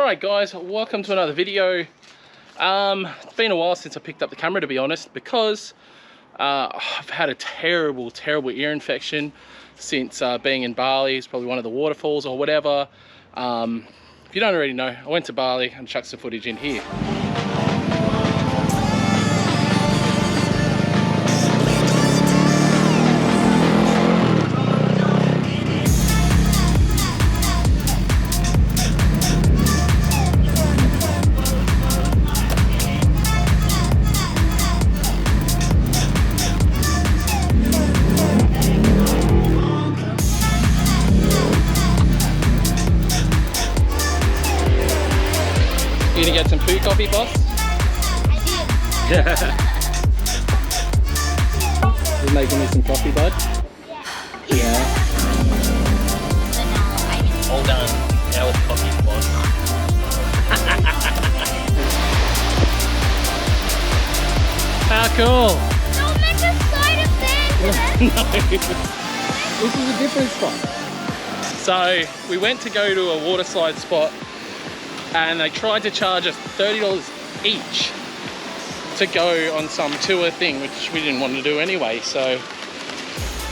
Alright guys, welcome to another video. It's been a while since I picked up the camera, to be honest, because I've had a terrible ear infection since being in Bali. It's probably one of the waterfalls or whatever. If you don't already know, I went to Bali and chucked some footage in here. You gonna get some food coffee, boss? I did. You making me some coffee, bud? Yeah. All done. Now it's coffee, boss. How cool! Don't make a side of this! No. This is a different spot. So we went to go to a water slide spot and they tried to charge us $30 each to go on some tour thing, which we didn't want to do anyway. So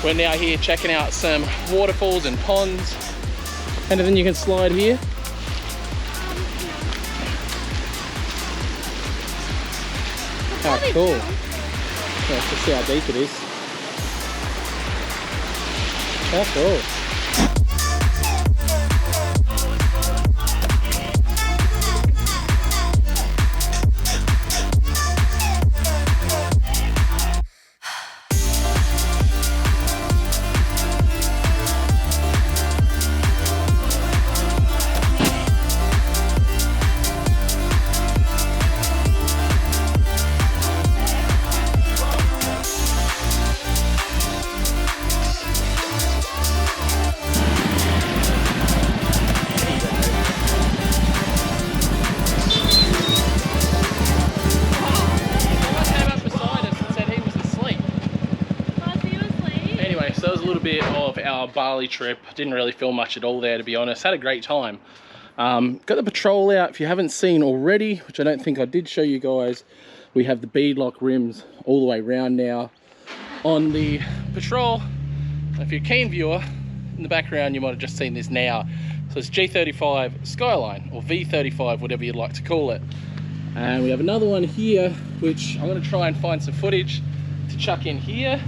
we're now here checking out some waterfalls and ponds. Anything you can slide here? How cool. Let's just see how deep it is. How cool. So that was a little bit of our Bali trip. Didn't really film much at all there, to be honest. Had a great time. Got the patrol out. If you haven't seen already, which I don't think I did show you guys, we have the beadlock rims all the way around now on the patrol. If you're a keen viewer, in the background you might have just seen this now. So it's G35 Skyline, or V35, whatever you'd like to call it. And we have another one here, which I'm going to try and find some footage to chuck in here.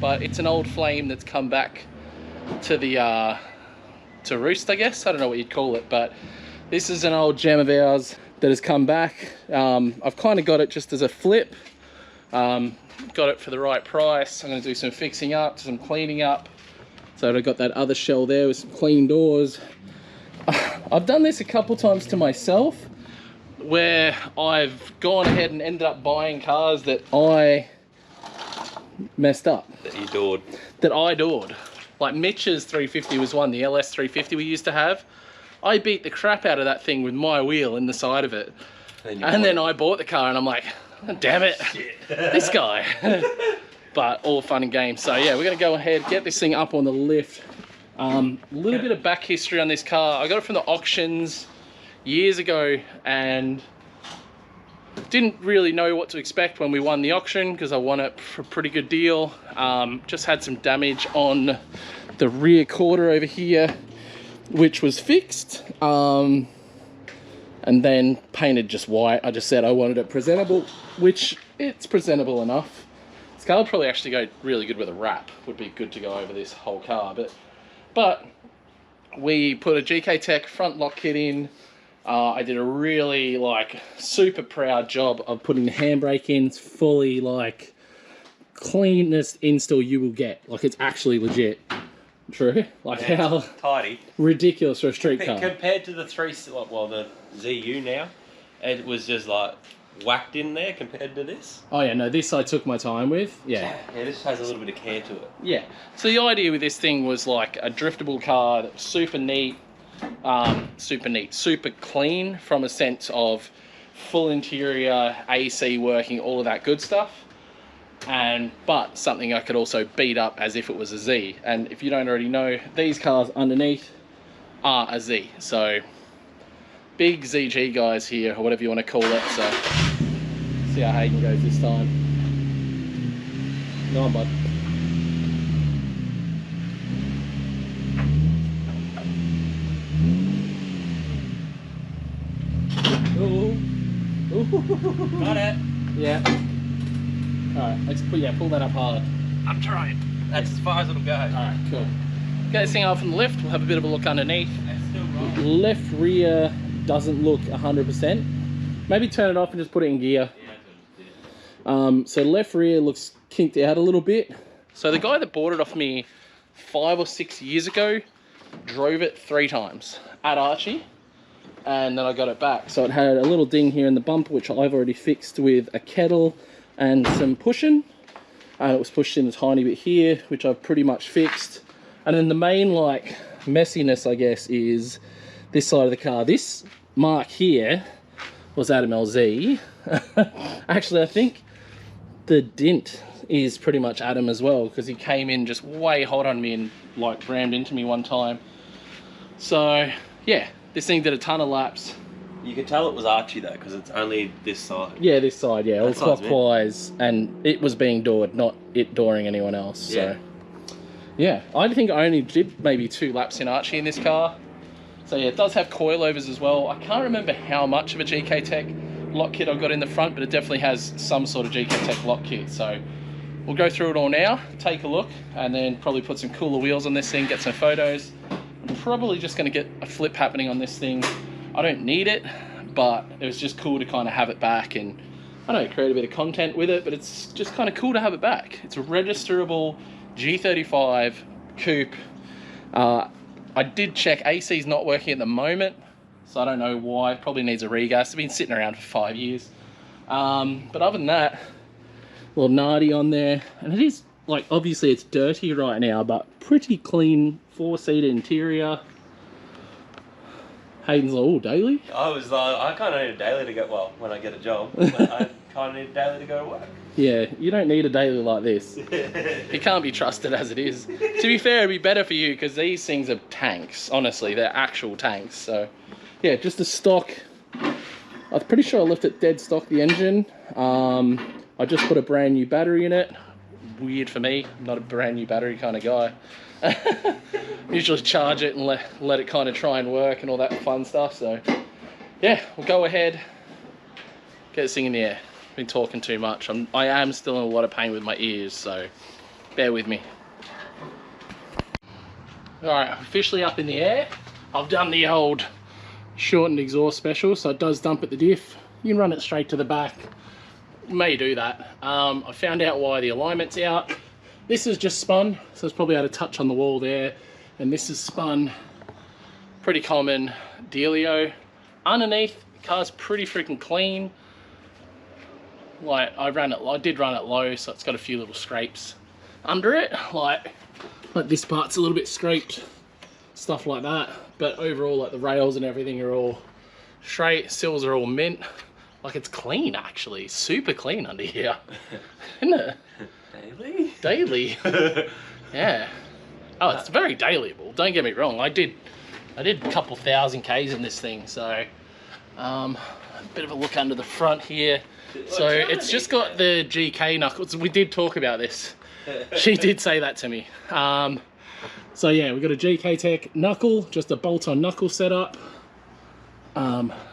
But it's an old flame that's come back to the to roost, I guess. I don't know what you'd call it, but this is an old gem of ours that has come back. I've kind of got it just as a flip. Got it for the right price. I'm going to do some fixing up, some cleaning up. So I've got that other shell there with some clean doors. I've done this a couple times to myself. where I've gone ahead and ended up buying cars that I messed up. That you adored. That I adored. Like Mitch's 350 was one, the LS 350 we used to have. I beat the crap out of that thing with my wheel in the side of it. And then I bought the car and I'm like, oh, damn it, this guy. But all fun and games. So yeah, we're gonna go ahead, get this thing up on the lift. A little bit of back history on this car. I got it from the auctions years ago and didn't really know what to expect when we won the auction because I won it for a pretty good deal. Just had some damage on the rear quarter over here, which was fixed and then painted just white. I just said I wanted it presentable, which it's presentable enough. This car would probably actually go really good with a wrap. Would be good to go over this whole car, but we put a GK Tech front lock kit in. I did a really super proud job of putting the handbrake in. It's fully cleanest install you will get. Like it's actually legit. True. Like yeah, how tidy. Ridiculous for a street car. Compared to the the ZU now, it was just whacked in there compared to this. Oh yeah, no, this I took my time with. Yeah. Yeah, this has a little bit of care to it. Yeah. So the idea with this thing was like a driftable car that was super neat, super clean from a sense of full interior, AC working, all of that good stuff. But something I could also beat up as if it was a Z. And if you don't already know, these cars underneath are a Z. So big ZG guys here, or whatever you want to call it. So see how Hayden goes this time. Go on, bud. Ooh. Got it. Yeah. Alright, let's pull that up hard. I'm trying. That's as far as it'll go. Alright, cool. Get this thing off from the left, we'll have a bit of a look underneath. It's still wrong. Left rear doesn't look 100%. Maybe turn it off and just put it in gear. So left rear looks kinked out a little bit. So the guy that bought it off me 5 or 6 years ago drove it 3 times at Archie, and then I got it back. So it had a little ding here in the bumper, which I've already fixed with a kettle and some pushing. It was pushed in a tiny bit here, which I've pretty much fixed. And then the main messiness, I guess, is this side of the car. This mark here was Adam LZ. Actually, I think the dint is pretty much Adam as well, because he came in just way hot on me and rammed into me one time. So yeah, this thing did a ton of laps. You could tell it was Archie though, because it's only this side. Yeah, this side, yeah, all clockwise, and it was being doored, not it dooring anyone else. Yeah. So yeah, I think I only did maybe 2 laps in Archie in this car. So yeah, it does have coilovers as well. I can't remember how much of a GK Tech lock kit I got in the front, but it definitely has some sort of GK Tech lock kit. So we'll go through it all now, take a look, and then probably put some cooler wheels on this thing, get some photos. I'm probably just going to get a flip happening on this thing. I don't need it, but it was just cool to kind of have it back and, I don't know, create a bit of content with it, but it's just kind of cool to have it back. It's a registerable G35 coupe. I did check, AC's not working at the moment, so I don't know why. Probably needs a regas. It's been sitting around for 5 years. But other than that, a little Nardi on there, and it is, obviously it's dirty right now, but pretty clean 4-seater interior. Hayden's like, oh, daily? I was like, I kind of need a daily to go, well, when I get a job, but I kind of need a daily to go to work. Yeah, you don't need a daily like this. It can't be trusted as it is. To be fair, it'd be better for you, because these things are tanks. Honestly, they're actual tanks. So, yeah, just a stock. I'm pretty sure I left it dead stock, the engine. I just put a brand new battery in it. Weird for me. I'm not a brand new battery kind of guy. Usually charge it and let it kind of try and work and all that fun stuff. So yeah, we'll go ahead, get this thing in the air. Been talking too much. I am still in a lot of pain with my ears, so bear with me. Alright, officially up in the air. I've done the old shortened exhaust special, so it does dump at the diff. You can run it straight to the back. May do that. I found out why the alignment's out. This is just spun, so it's probably had a touch on the wall there, and this is spun. Pretty common dealio. Underneath, Car's pretty freaking clean. Like I did run it low, so it's got a few little scrapes under it. Like this part's a little bit scraped, stuff like that. But overall, like the rails and everything are all straight. Sills are all mint. Like it's clean actually, super clean under here, isn't it? Daily? Daily. Yeah. Oh, it's very dailyable. Don't get me wrong. I did a couple thousand Ks in this thing, so a bit of a look under the front here. So it's just got the GK knuckles. We did talk about this. She did say that to me. So yeah, we got a GK Tech knuckle, just a bolt-on knuckle setup.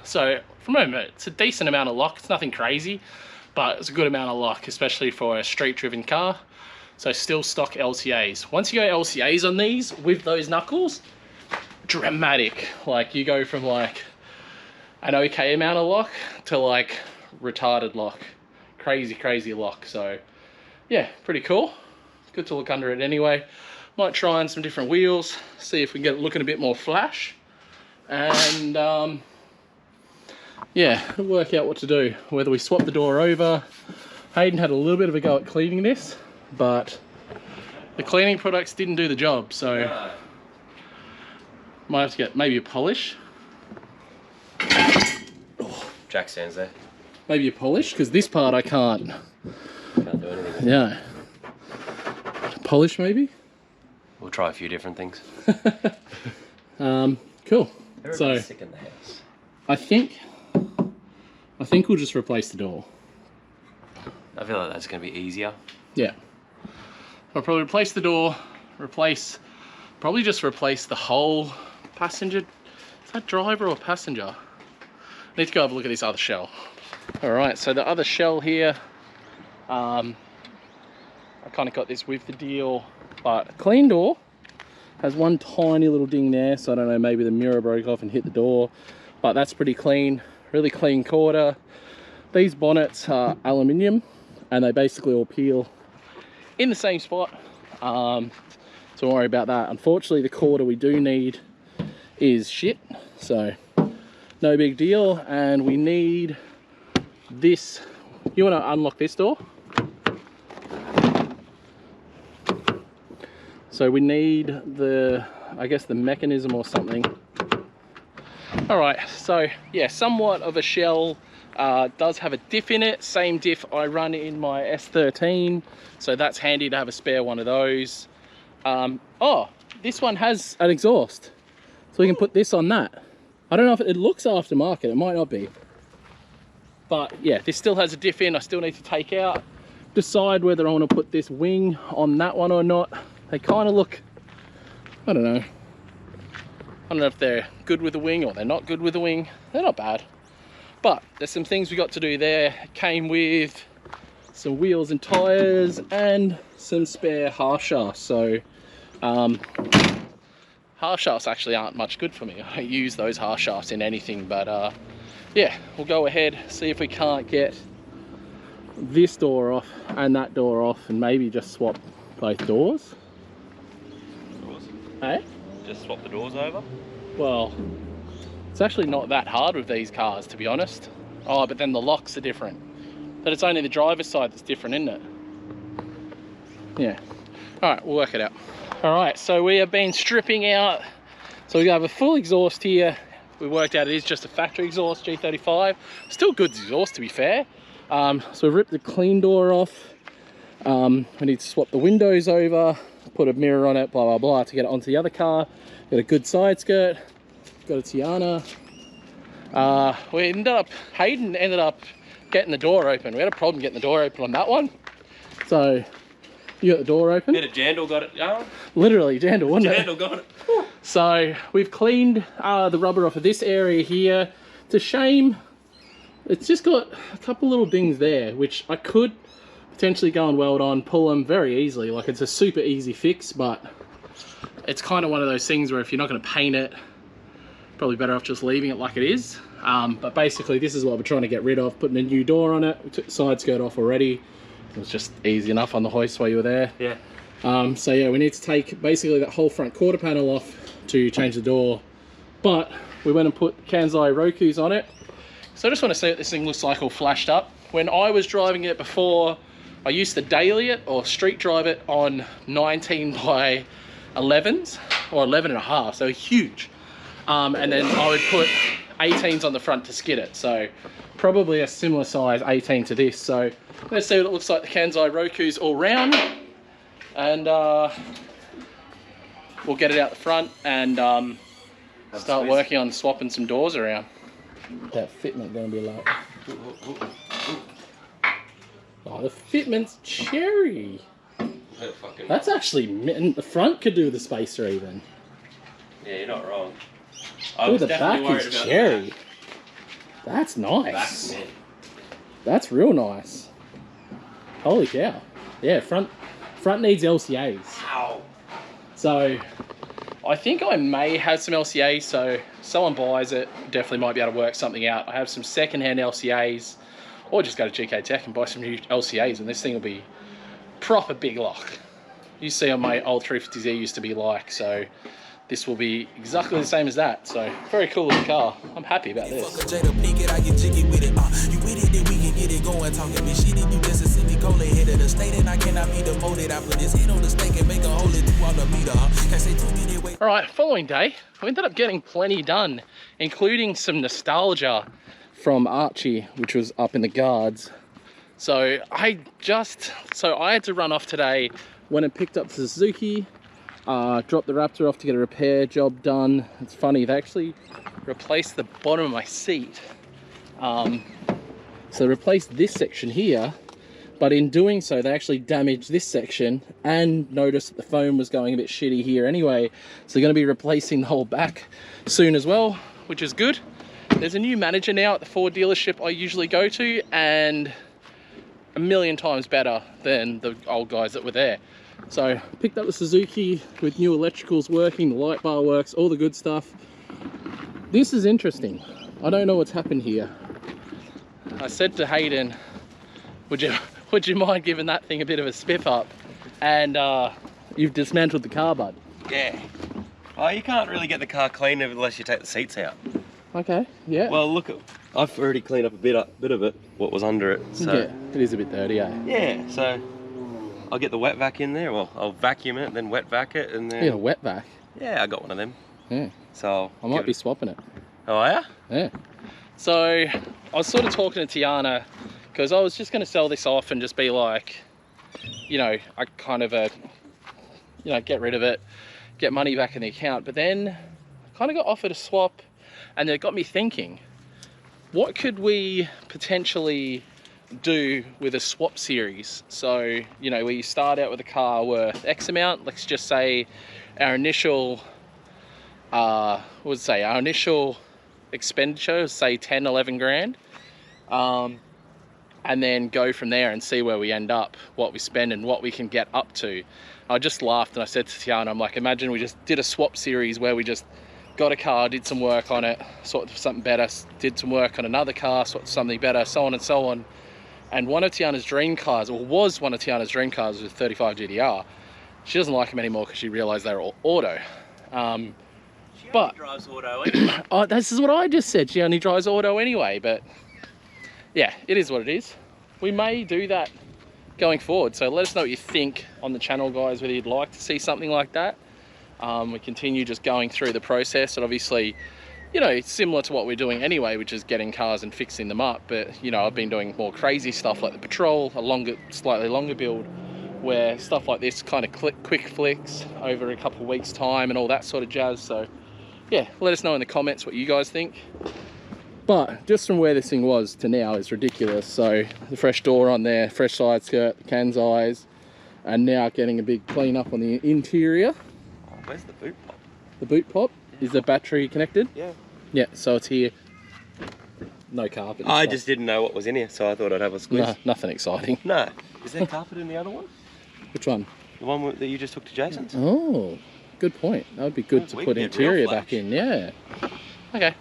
So from a moment, it's a decent amount of lock. It's nothing crazy, but it's a good amount of lock, especially for a street-driven car. So still stock LCAs. Once you go LCAs on these with those knuckles, dramatic. Like you go from like an okay amount of lock to like retarded lock, crazy lock. So yeah, pretty cool. Good to look under it anyway. Might try on some different wheels, see if we can get it looking a bit more flash, and yeah, work out what to do, whether we swap the door over. Hayden had a little bit of a go at cleaning this, but the cleaning products didn't do the job, so might have to get maybe a polish. Jack stands there. Maybe a polish, because this part I can't. Can't do anything. Yeah. Polish maybe? We'll try a few different things. Cool. Everybody's So sick in the house. I think we'll just replace the door. I feel like that's going to be easier. Yeah. I'll probably replace the door, probably just replace the whole passenger. Is that driver or passenger? I need to go have a look at this other shell. All right, so the other shell here, I kind of got this with the deal, but clean door. Has one tiny little ding there, so I don't know, maybe the mirror broke off and hit the door, but that's pretty clean, really clean quarter. These bonnets are aluminium, and they basically all peel in the same spot, so don't worry about that. Unfortunately, the quarter we do need is shit, so no big deal. And we need this. You want to unlock this door? So we need the, I guess, the mechanism or something. All right, so yeah, somewhat of a shell. Does have a diff in it, same diff I run in my S13, so that's handy to have a spare one of those. Oh, this one has an exhaust, so we can put this on that. I don't know if it looks aftermarket, it might not be. But yeah, this still has a diff in, I still need to take out, decide whether I want to put this wing on that one or not. They kind of look, I don't know. I don't know if they're good with the wing or they're not good with the wing. They're not bad. But there's some things we got to do there. It came with some wheels and tires and some spare half shafts. So half shafts actually aren't much good for me. I don't use those half shafts in anything, but yeah, we'll go ahead, see if we can't get this door off and that door off, and maybe just swap both doors. Hey? Just swap the doors over? Well, it's actually not that hard with these cars, to be honest. Oh, but then the locks are different. But it's only the driver's side that's different, isn't it? Yeah. All right, we'll work it out. All right, so we have been stripping out. So we have a full exhaust here. We worked out it is just a factory exhaust, G35. Still good exhaust, to be fair. So we've ripped the clean door off. We need to swap the windows over, put a mirror on it, blah, blah, blah, to get it onto the other car. Got a good side skirt. Got a Tiana. Hayden ended up getting the door open. We had a problem getting the door open on that one. So you got the door open. Bit of Jandal got it going. Literally Jandal, wasn't it? Jandal got it. So we've cleaned the rubber off of this area here. It's a shame. It's just got a couple little dings there, which I could potentially go and weld on, pull them very easily. Like, it's a super easy fix, but it's kind of one of those things where if you're not going to paint it, probably better off just leaving it like it is. But basically this is what we're trying to get rid of, putting a new door on it. We took the side skirt off already. It was just easy enough on the hoist while you were there. Yeah. So yeah, we need to take basically that whole front quarter panel off to change the door. But we went and put Kansai Rokus on it. So I just want to see what this thing looks like all flashed up. When I was driving it before, I used to daily it or street drive it on 19 by 11s or 11 and a half, so huge. And then I would put 18s on the front to skid it. So probably a similar size 18 to this. So let's see what it looks like. The Kansai Roku's all round, and we'll get it out the front and start working on swapping some doors around. That fitment going to be like, oh, the fitment's cherry. That's actually, and the front could do with the spacer even. Yeah, you're not wrong. Oh, the back is cherry. That's nice. That's real nice. Holy cow. Yeah, front needs LCAs. Ow. So I think I may have some LCAs, so if someone buys it, definitely might be able to work something out. I have some second-hand LCAs, or just go to GK Tech and buy some new LCAs, and this thing will be proper big lock. You see on my old 350Z used to be like, so this will be exactly the same as that. So very cool little car. I'm happy about this. All right, following day, we ended up getting plenty done, including some nostalgia from Archie, which was up in the guards. So I had to run off today, went and picked up Suzuki, dropped the Raptor off to get a repair job done. It's funny, they actually replaced the bottom of my seat. So they replaced this section here, but in doing so, they actually damaged this section and noticed that the foam was going a bit shitty here anyway. So they're gonna be replacing the whole back soon as well, which is good. There's a new manager now at the Ford dealership I usually go to, and a million times better than the old guys that were there. So picked up the Suzuki with new electricals working, the light bar works, all the good stuff. This is interesting. I don't know what's happened here. I said to Hayden, would you mind giving that thing a bit of a spiff up? And you've dismantled the car, bud. Yeah. Well, you can't really get the car clean unless you take the seats out. Okay, yeah. Well, look, I've already cleaned up a bit of it, what was under it. So. Yeah, it is a bit dirty, eh? Yeah, so I'll get the wet vac in there. Well, I'll vacuum it, then wet vac it, and then... Yeah, a wet vac? Yeah, I got one of them. Yeah. So I might be swapping it. Oh, yeah? Yeah. So I was sort of talking to Tiana, because I was just going to sell this off and just be like, you know, I kind of, you know, get rid of it, get money back in the account. But then I kind of got offered a swap, and it got me thinking, what could we potentially do with a swap series? So, you know, where you start out with a car worth X amount, let's just say our initial, our initial expenditure, say 10, 11 grand. And then go from there and see where we end up, what we spend and what we can get up to. I just laughed and I said to Tiana, I'm like, imagine we just did a swap series where we just got a car, did some work on it, sort of something better, did some work on another car, sort of something better, so on and so on. And one of Tiana's dream cars, or was one of Tiana's dream cars, was a 35 GTR. She doesn't like them anymore because she realized they were all auto. She only drives auto anyway. Oh, this is what I just said. She only drives auto anyway, but yeah, it is what it is. We may do that going forward. So let us know what you think on the channel, guys, whether you'd like to see something like that. We continue just going through the process, and obviously, you know, it's similar to what we're doing anyway, which is getting cars and fixing them up. But, you know, I've been doing more crazy stuff like the Patrol, a slightly longer build, where stuff like this kind of quick flicks over a couple of weeks' time and all that sort of jazz. So yeah, let us know in the comments what you guys think. But just from where this thing was to now is ridiculous. So the fresh door on there, fresh side skirt, the Kansai's, and now getting a big clean up on the interior. Oh, where's the boot pop? The boot pop? Is the battery connected? Yeah. Yeah, so it's here. No carpet. I just didn't know what was in here, so I thought I'd have a squeeze. No, nothing exciting. No. Is there carpet in the other one? Which one? The one that you just took to Jason's? Oh, good point. That would be good to put interior back in, yeah. Okay.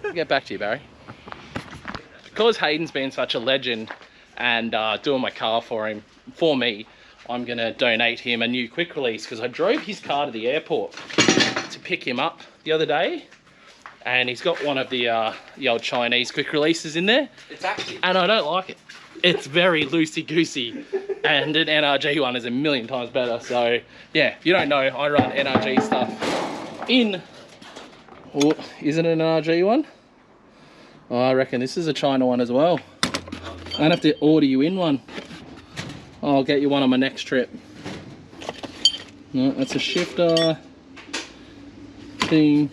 I'll get back to you, Barry. Because Hayden's been such a legend and doing my car for me, I'm gonna donate him a new quick release, because I drove his car to the airport to pick him up the other day, and he's got one of the old Chinese quick releases in there. It's actually... And I don't like it. It's very loosey-goosey, and an NRG one is a million times better. So yeah, if you don't know, I run NRG stuff in... Oh, is it an NRG one? Oh, I reckon this is a China one as well. I'd have to order you in one. I'll get you one on my next trip. No, that's a shifter thing.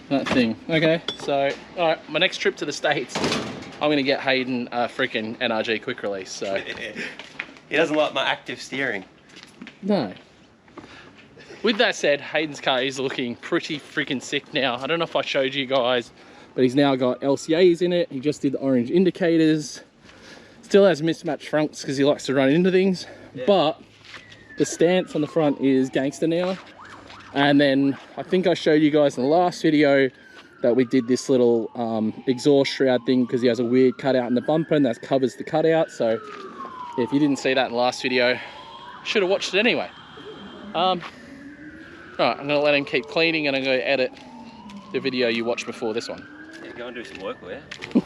That thing. Okay, so all right, my next trip to the States, I'm gonna get Hayden a freaking NRG quick release. So he doesn't like my active steering. no. With that said, Hayden's car is looking pretty freaking sick now. I don't know if I showed you guys, but he's now got LCAs in it. He just did the orange indicators. Still has mismatched fronts because he likes to run into things. Yeah. But the stance on the front is gangster now. And then I think I showed you guys in the last video that we did this little exhaust shroud thing because he has a weird cutout in the bumper, and that covers the cutout. So if you didn't see that in the last video, should have watched it anyway. Right, I'm gonna let him keep cleaning, and I'm gonna edit the video you watched before this one. Yeah, go and do some work, will you?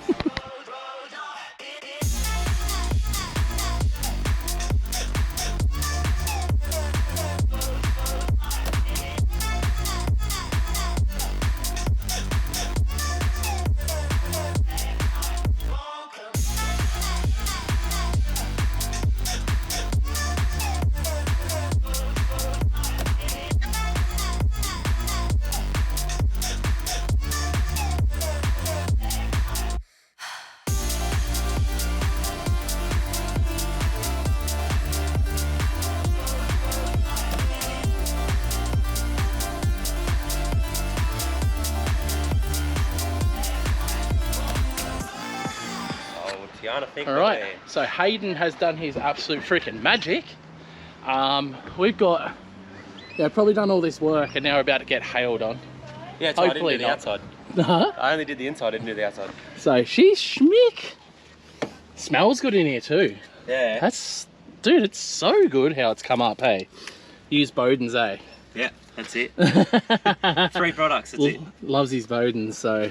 All right, so Hayden has done his absolute freaking magic. We've got, probably done all this work, and now we're about to get hailed on. Yeah, it's hopefully I didn't do the outside. Huh? I only did the inside, I didn't do the outside. So she's schmick. Smells good in here too. Yeah. That's, dude, it's so good how it's come up. Hey, use Bowden's, eh? Yeah, that's it. 3 products, that's it. Loves his Bowden's, so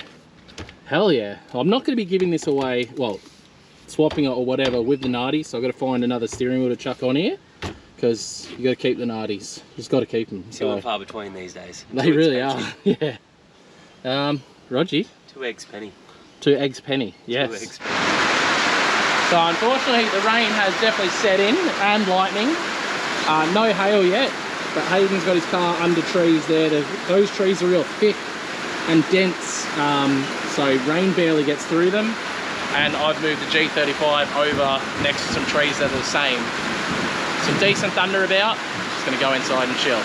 hell yeah. I'm not going to be giving this away, well, swapping it or whatever with the Nardies, so I've got to find another steering wheel to chuck on here, because you got to keep the Nardies. Just got to keep them. Few and far between these days. They really are. Yeah. Rogie. 2 eggs penny. 2 eggs penny. Yes. 2 eggs penny. So unfortunately, the rain has definitely set in, and lightning. No hail yet, but Hayden's got his car under trees there. Those trees are real thick and dense, so rain barely gets through them. And I've moved the G35 over next to some trees that are the same. Some decent thunder about. Just gonna go inside and chill.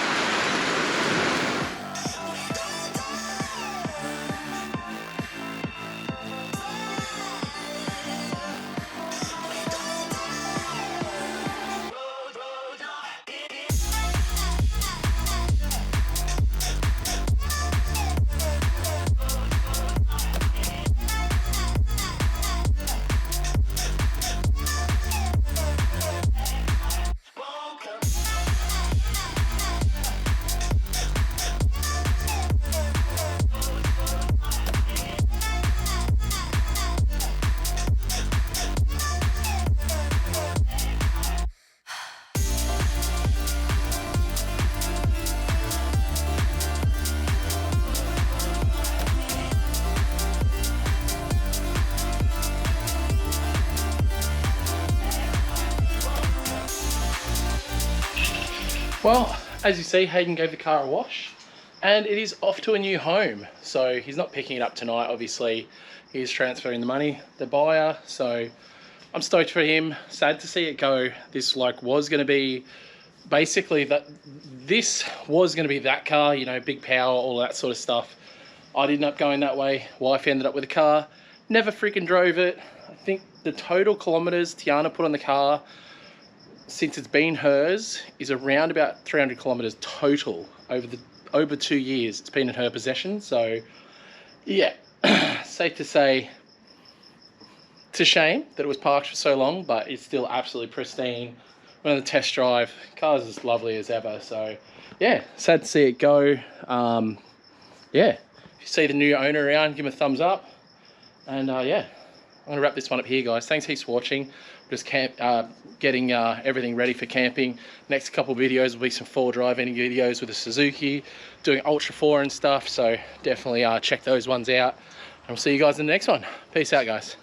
Well, as you see, Hayden gave the car a wash, and it is off to a new home. So he's not picking it up tonight, obviously. He's transferring the money, the buyer. So I'm stoked for him. Sad to see it go. This was going to be basically this was going to be that car, you know, big power, all that sort of stuff. I didn't end up going that way. Wife ended up with a car. Never freaking drove it. I think the total kilometers Tiana put on the car since it's been hers is around about 300 kilometers total over 2 years it's been in her possession. So yeah, safe to say it's a shame that it was parked for so long, but it's still absolutely pristine. Went on the test drive, car's as lovely as ever. So yeah, sad to see it go. Yeah, if you see the new owner around, give him a thumbs up. And yeah, I'm gonna wrap this one up here, guys. Thanks heaps for watching. Just getting everything ready for camping. Next couple of videos will be some 4-driving videos with a Suzuki, doing Ultra 4 and stuff. So definitely check those ones out. And we'll see you guys in the next one. Peace out, guys.